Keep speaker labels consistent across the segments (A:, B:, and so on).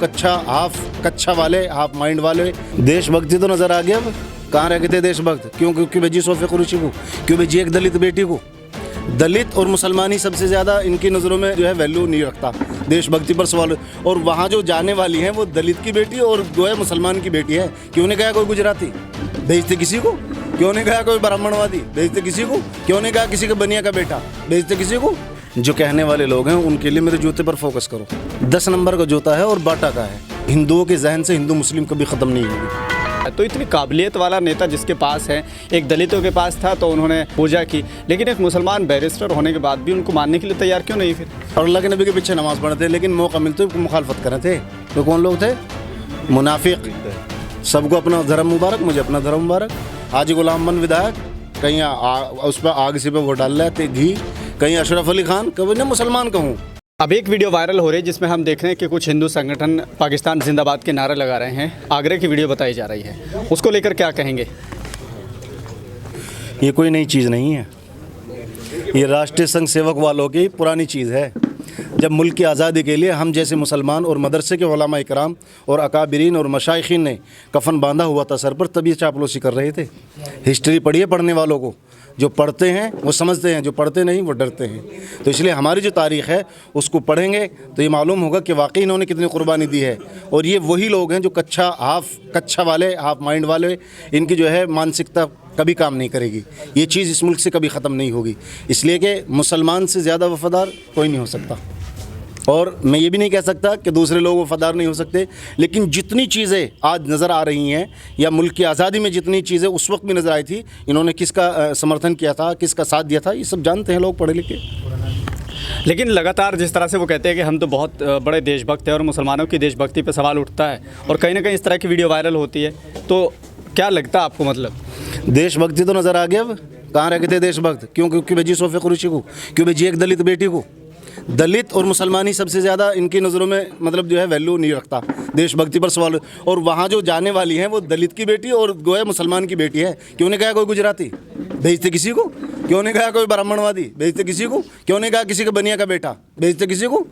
A: Half कच्चा वाले half mind वाले। देशभक्ति तो नज़र आ गया। अब कहाँ रह गए थे देशभक्त? क्यों भेजी सोफिया कुरैशी को? क्यों भेजी एक दलित बेटी को? दलित और मुसलमान ही सबसे ज़्यादा इनकी नज़रों में जो है वैल्यू नहीं रखता। देशभक्ति पर सवाल। और वहाँ जो जाने वाली हैं वो दलित की बेटी और जो है मुसलमान की बेटी है। क्यों नहीं गया कोई गुजराती? भेजते किसी को? क्यों नहीं गया कोई ब्राह्मणवादी? भेजते किसी को? क्यों नहीं गया किसी के बनिया का बेटा? भेजते किसी को? जो कहने वाले लोग हैं उनके लिए मेरे जूते पर फोकस करो। 10 नंबर का जूता है और बाटा का है। हिंदुओं के जहन से हिंदू मुस्लिम कभी ख़त्म नहीं होगी।
B: तो इतनी काबिलियत वाला नेता जिसके पास है, एक दलितों के पास था तो उन्होंने पूजा की, लेकिन एक मुसलमान बैरिस्टर होने के बाद भी उनको मानने के लिए तैयार क्यों नहीं फिर?
A: और अल्लाह के नबी के पीछे नमाज़ पढ़ते लेकिन मौका मिलते मुखालफत कर रहे थे। तो कौन लोग थे? मुनाफिक। सबको अपना धर्म मुबारक, मुझे अपना धर्म मुबारक। हाजी गुलाम मन विधायक, कहीं उस पर आग से पे वो डाल रहे थे घी, कहीं अशरफ अली खान, कभी ना मुसलमान कहूँ।
B: अब एक वीडियो वायरल हो रही है जिसमें हम देख रहे हैं कि कुछ हिंदू संगठन पाकिस्तान जिंदाबाद के नारे लगा रहे हैं। आगरे की वीडियो बताई जा रही है, उसको लेकर क्या कहेंगे?
A: ये कोई नई चीज़ नहीं है, ये राष्ट्रीय संघ सेवक वालों की पुरानी चीज़ है। जब मुल्क की आज़ादी के लिए हम जैसे मुसलमान और मदरसे के उलमा इकराम और अकाबिरीन और मशाइखीन ने कफन बांधा हुआ था सर पर, तभी चापलूसी कर रहे थे। हिस्ट्री पढ़िए पढ़ने वालों को, जो पढ़ते हैं वो समझते हैं, जो पढ़ते नहीं वो डरते हैं। तो इसलिए हमारी जो तारीख़ है उसको पढ़ेंगे तो ये मालूम होगा कि वाकई इन्होंने कितनी कुर्बानी दी है। और ये वही लोग हैं जो हाफ कच्चा वाले हाफ माइंड वाले, इनकी जो है मानसिकता कभी काम नहीं करेगी। ये चीज़ इस मुल्क से कभी ख़त्म नहीं होगी, इसलिए कि मुसलमान से ज़्यादा वफ़ादार कोई नहीं हो सकता। और मैं ये भी नहीं कह सकता कि दूसरे लोग वफ़ादार नहीं हो सकते, लेकिन जितनी चीज़ें आज नज़र आ रही हैं या मुल्क की आज़ादी में जितनी चीज़ें उस वक्त भी नज़र आई थी, इन्होंने किसका समर्थन किया था, किसका साथ दिया था, ये सब जानते हैं लोग पढ़े लिखे।
B: लेकिन लगातार जिस तरह से वो कहते हैं कि हम तो बहुत बड़े देशभक्त हैं और मुसलमानों की देशभक्ति पर सवाल उठता है और कहीं ना कहीं इस तरह की वीडियो वायरल होती है, तो क्या लगता है आपको? मतलब
A: देशभक्ति तो नज़र आ गया। अब कहाँ रह गए थे देशभक्त? क्यों भेजी सोफिया कुरैशी को? क्यों भेजी एक दलित बेटी को? दलित और मुसलमान ही सबसे ज़्यादा इनकी नज़रों में मतलब जो है वैल्यू नहीं रखता। देशभक्ति पर सवाल। और वहाँ जो जाने वाली हैं वो दलित की बेटी और गोया मुसलमान की बेटी है। क्यों नहीं गया कोई गुजराती? भेजते किसी को? क्यों नहीं गया कोई ब्राह्मणवादी? भेजते किसी को? क्यों नहीं गया किसी के बनिया का बेटा? भेजते किसी को?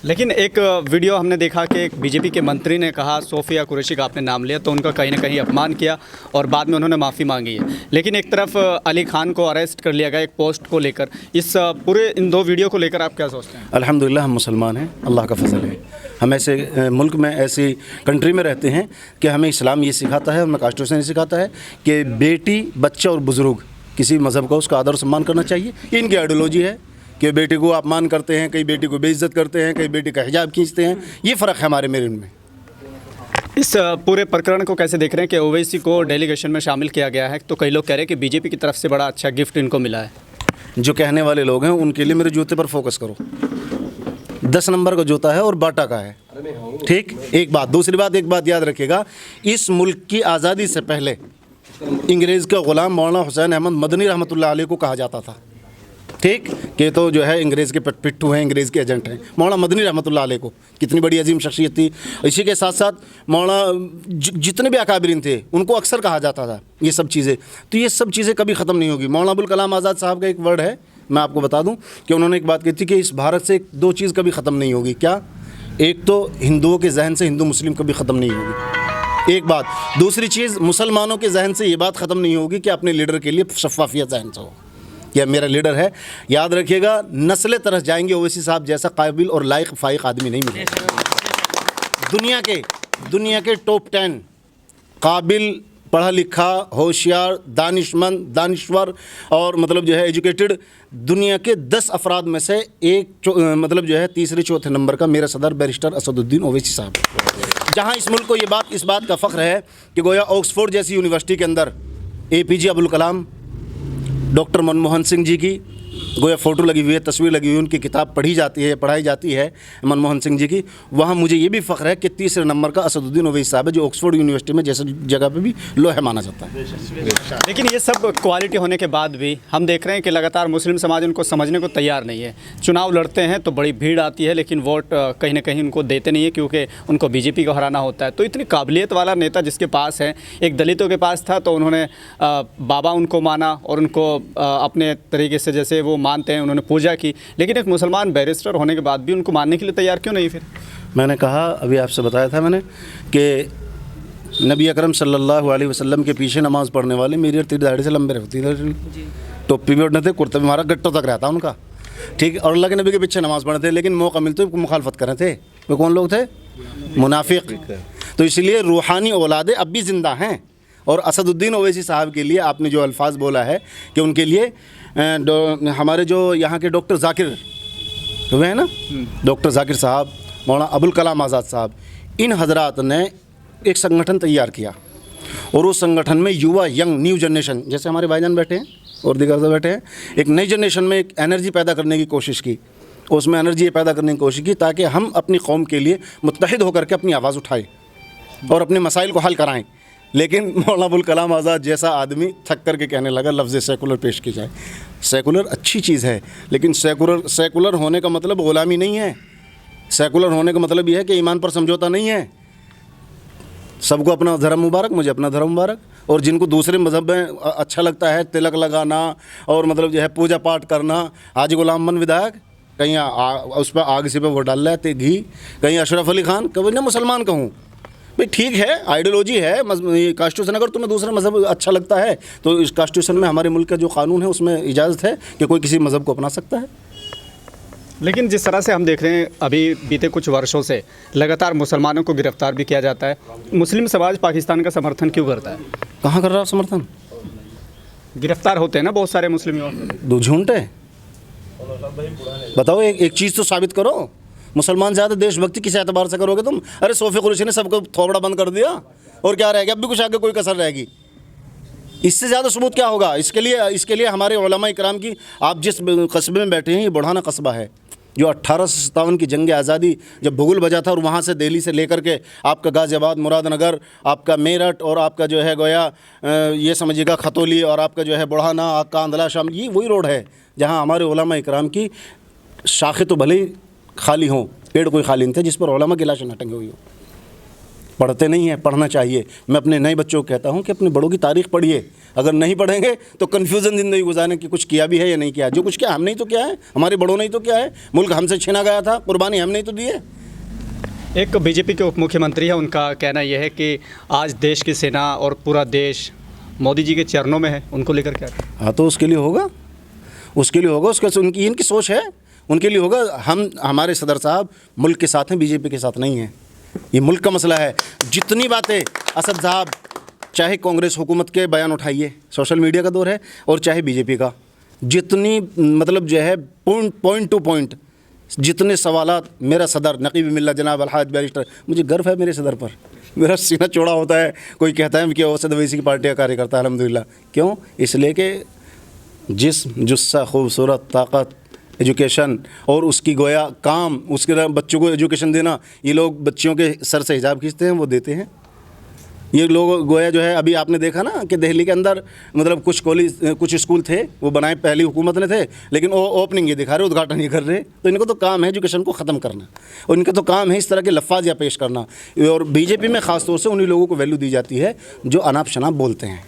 B: लेकिन एक वीडियो हमने देखा कि एक बीजेपी के मंत्री ने कहा सोफिया कुरैशी का आपने नाम लिया तो उनका कहीं ना कहीं अपमान किया और बाद में उन्होंने माफ़ी मांगी है। लेकिन एक तरफ अली खान को अरेस्ट कर लिया गया एक पोस्ट को लेकर। इस पूरे इन दो वीडियो को लेकर आप क्या सोचते हैं?
A: अल्हम्दुलिल्लाह हम मुसलमान हैं, अल्लाह का फजल है। हम ऐसे मुल्क में ऐसी कंट्री में रहते हैं कि हमें इस्लाम ये सिखाता है, हमें कॉन्स्टिट्यूशन ये सिखाता है कि बेटी, बच्चा और बुज़ुर्ग किसी मज़हब का उसका आदर सम्मान करना चाहिए। ये इनकी आइडियोलॉजी है कि बेटी को अपमान करते हैं, कई बेटी को बेइज्जत करते हैं, कई बेटी का हिजाब खींचते हैं। ये फ़र्क है हमारे मेरे उनमें।
B: इस पूरे प्रकरण को कैसे देख रहे हैं कि ओवैसी को डेलीगेशन में शामिल किया गया है, तो कई लोग कह रहे हैं कि बीजेपी की तरफ से बड़ा अच्छा गिफ्ट इनको मिला है।
A: जो कहने वाले लोग हैं उनके लिए मेरे जूते पर फोकस करो। 10 नंबर का जूता है और बाटा का है। ठीक, एक बात। दूसरी बात, एक बात याद रखिएगा, इस मुल्क की आज़ादी से पहले अंग्रेज़ का ग़ुलाम मौलाना हुसैन अहमद मदनी रहमतुल्लाह अलैह को कहा जाता था। ठीक, कि तो जो है अंग्रेज़ के पिट्ठू हैं, अंग्रेज़ के एजेंट हैं। मौलाना मदनी रहमतुल्लाह अलैह को कितनी बड़ी अजीम शख्सियत थी। इसी के साथ साथ मौलाना जितने भी अकाबिरीन थे उनको अक्सर कहा जाता था ये सब चीज़ें। तो ये सब चीज़ें कभी ख़त्म नहीं होगी। मौलाना अबुल कलाम आज़ाद साहब का एक वर्ड है, मैं आपको बता दूं कि उन्होंने एक बात कही थी कि इस भारत से 2 चीज़ कभी ख़त्म नहीं होगी। क्या? एक तो हिंदुओं के जहन से हिंदू मुस्लिम कभी ख़त्म नहीं होगी, एक बात। दूसरी चीज़, मुसलमानों के जहन से ये बात ख़त्म नहीं होगी कि अपने लीडर के लिए शफाफियत जहन से हो। यह मेरा लीडर है, याद रखिएगा, नस्लें तरस जाएंगे, ओवैसी साहब जैसा काबिल और लायक फाइक आदमी नहीं मिलेगा। दुनिया के टॉप 10 काबिल, पढ़ा लिखा, होशियार, दानिशमंद, दानिश्वर और मतलब जो है एजुकेटेड दुनिया के 10 अफराद में से एक मतलब जो है तीसरे चौथे नंबर का मेरा सदर बैरिस्टर असदुद्दीन ओवैसी साहब। जहाँ इस मुल्क को इस बात का फ़ख्र है कि गोया ऑक्सफोर्ड जैसी यूनिवर्सिटी के अंदर APJ अब्दुल कलाम, डॉक्टर मनमोहन सिंह जी की गोया फ़ोटो लगी हुई है, तस्वीर लगी हुई है, उनकी किताब पढ़ाई जाती है मनमोहन सिंह जी की। वहाँ मुझे ये भी फ़ख्र है कि तीसरे नंबर का असदुद्दीन ओवैसी साहब है, जो ऑक्सफोर्ड यूनिवर्सिटी में जैसे जगह पे भी लोहे माना जाता है।
B: लेकिन ये सब क्वालिटी होने के बाद भी हम देख रहे हैं कि लगातार मुस्लिम समाज उनको समझने को तैयार नहीं है। चुनाव लड़ते हैं तो बड़ी भीड़ आती है, लेकिन वोट कहीं ना कहीं उनको देते नहीं है क्योंकि उनको बीजेपी को हराना होता है। तो इतनी काबिलियत वाला नेता जिसके पास है, एक दलितों के पास था तो उन्होंने बाबा उनको माना और उनको अपने तरीके से जैसे वो मानते हैं उन्होंने पूजा की, लेकिन एक मुसलमान बैरिस्टर होने के बाद भी उनको मानने के लिए तैयार क्यों नहीं फिर?
A: मैंने कहा, अभी आपसे बताया था मैंने कि नबी अकरम सल्लल्लाहु अलैहि वसल्लम के पीछे नमाज़ पढ़ने वाले मेरी और तेरी दाढ़ी से लंबे रहती थी, टोपी भी उड़ने थे, कुर्ता भी हमारा गट्टों तक रहता उनका, ठीक। और अल्लाह के नबी के पीछे नमाज़ पढ़ते थे, लेकिन मौका मिलते हुए मुखालफत कर रहे थे। वो कौन लोग थे? मुनाफिक। तो इसलिए रूहानी औलादे अब भी ज़िंदा हैं। और असदुद्दीन ओवैसी साहब के लिए आपने जो अल्फाज बोला है कि उनके लिए हमारे जो यहाँ के डॉक्टर जाकिर हुए हैं ना, डॉक्टर जाकिर साहब, मौलाना अबुल कलाम आज़ाद साहब, इन हजरात ने एक संगठन तैयार किया और उस संगठन में युवा, यंग, न्यू जनरेशन, जैसे हमारे भाईजान बैठे हैं और दिगर से बैठे हैं, एक नई जनरेशन में एक एनर्जी पैदा करने की कोशिश की। उसमें एनर्जी पैदा करने की कोशिश की ताकि हम अपनी कौम के लिए मुत्तहिद होकर के अपनी आवाज़ उठाएं और अपने मसाइल को हल कराएं। लेकिन मौलाना अबुल कलाम आज़ाद जैसा आदमी थक करके कहने लगा लफ्ज़ सेकुलर पेश की जाए। सेकुलर अच्छी चीज़ है, लेकिन सेकुलर होने का मतलब ग़ुलामी नहीं है। सेकुलर होने का मतलब यह है कि ईमान पर समझौता नहीं है। सबको अपना धर्म मुबारक, मुझे अपना धर्म मुबारक। और जिनको दूसरे मज़हब में अच्छा लगता है तिलक लगाना और मतलब जो है पूजा पाठ करना, हाजी गुलाम मन विधायक कहीं उस पर आग से पे वो डाल रहे थे घी, कहीं अशरफ अली खान, कभी ना मुसलमान कहूँ भाई ठीक है, आइडियोलॉजी है, कॉन्स्टिट्यूशन, अगर तुम्हें दूसरा मज़हब अच्छा लगता है तो इस कॉन्स्टिट्यूशन में हमारे मुल्क का जो कानून है उसमें इजाज़त है कि कोई किसी मज़हब को अपना सकता है।
B: लेकिन जिस तरह से हम देख रहे हैं अभी बीते कुछ वर्षों से लगातार मुसलमानों को गिरफ्तार भी किया जाता है, मुस्लिम समाज पाकिस्तान का समर्थन क्यों करता है?
A: कहाँ कर रहा है समर्थन?
B: गिरफ्तार होते हैं ना बहुत सारे मुस्लिम।
A: दो झूठ है, बताओ एक चीज़ तो साबित करो। मुसलमान ज़्यादा देशभक्ति किस एतबार से करोगे तुम? अरे सोफे कुरैशी ने सबको थोबड़ा बंद कर दिया और क्या रहेगा? अब भी कुछ आगे कोई कसर रहेगी? इससे ज़्यादा सबूत क्या होगा? इसके लिए हमारे उलमा इकराम की, आप जिस कस्बे में बैठे हैं ये बुढ़ाना कस्बा है जो 1857 की जंग आज़ादी जब भुगुल बजा था और वहाँ से दिल्ली से लेकर के आपका गाज़ियाबाद, मुरादनगर, आपका मेरठ और आपका जो है गोया ये समझिएगा खतौली और आपका जो है बुढ़ाना, आका, अंदला, शाम, ये वही रोड है जहाँ हमारे उलमा इकराम की शाखें तो भले ही खाली हों, पेड़ कोई खाली नहीं थे जिस पर उलमा की लाशें न टंगी हुई हो। पढ़ते नहीं हैं, पढ़ना चाहिए। मैं अपने नए बच्चों को कहता हूँ कि अपने बड़ों की तारीख़ पढ़िए। अगर नहीं पढ़ेंगे तो कन्फ्यूज़न ज़िंदगी गुजारने की, कुछ किया भी है या नहीं किया। जो कुछ किया हमने ही तो किया है, हमारे बड़ों ने ही तो किया है। मुल्क हमसे छीना गया था, कुर्बानी हमने ही तो दी है।
B: एक बीजेपी के उप मुख्यमंत्री है, उनका कहना यह है कि आज देश की सेना और पूरा देश मोदी जी के चरणों में है, उनको लेकर क्या?
A: हाँ तो उसके लिए होगा, उसके उनकी इनकी सोच है, उनके लिए होगा। हमारे सदर साहब मुल्क के साथ हैं, बीजेपी के साथ नहीं हैं। ये मुल्क का मसला है। जितनी बातें असद साहब, चाहे कांग्रेस हुकूमत के बयान उठाइए, सोशल मीडिया का दौर है, और चाहे बीजेपी का, जितनी मतलब जो है पॉइंट टू पॉइंट जितने सवालात मेरा सदर नकीब मिल्ला जनाब अलहाज बैरिस्टर, मुझे गर्व है मेरे सदर पर। मेरा सीना चौड़ा होता है। कोई कहता है कि असद ओवैसी की पार्टी का कार्यकर्ता है, अल्हम्दुलिल्लाह। क्यों? इसलिए कि जिस्म, जुस्सा, खूबसूरत, ताकत, एजुकेशन और उसकी गोया काम, उसके बच्चों को एजुकेशन देना, ये लोग बच्चियों के सर से हिजाब खींचते हैं, वो देते हैं। ये लोग गोया जो है, अभी आपने देखा ना कि दिल्ली के अंदर मतलब कुछ कॉलेज, कुछ स्कूल थे वो बनाए पहली हुकूमत ने थे, लेकिन वो ओपनिंग ये दिखा रहे, उद्घाटन ये कर रहे। तो इनको तो काम है एजुकेशन को ख़त्म करना, और इनका तो काम है इस तरह के लफ्ज़ या पेश करना। और बीजेपी में ख़ास तौर से उन्हीं लोगों को वैल्यू दी जाती है जो अनाप शनाप बोलते हैं।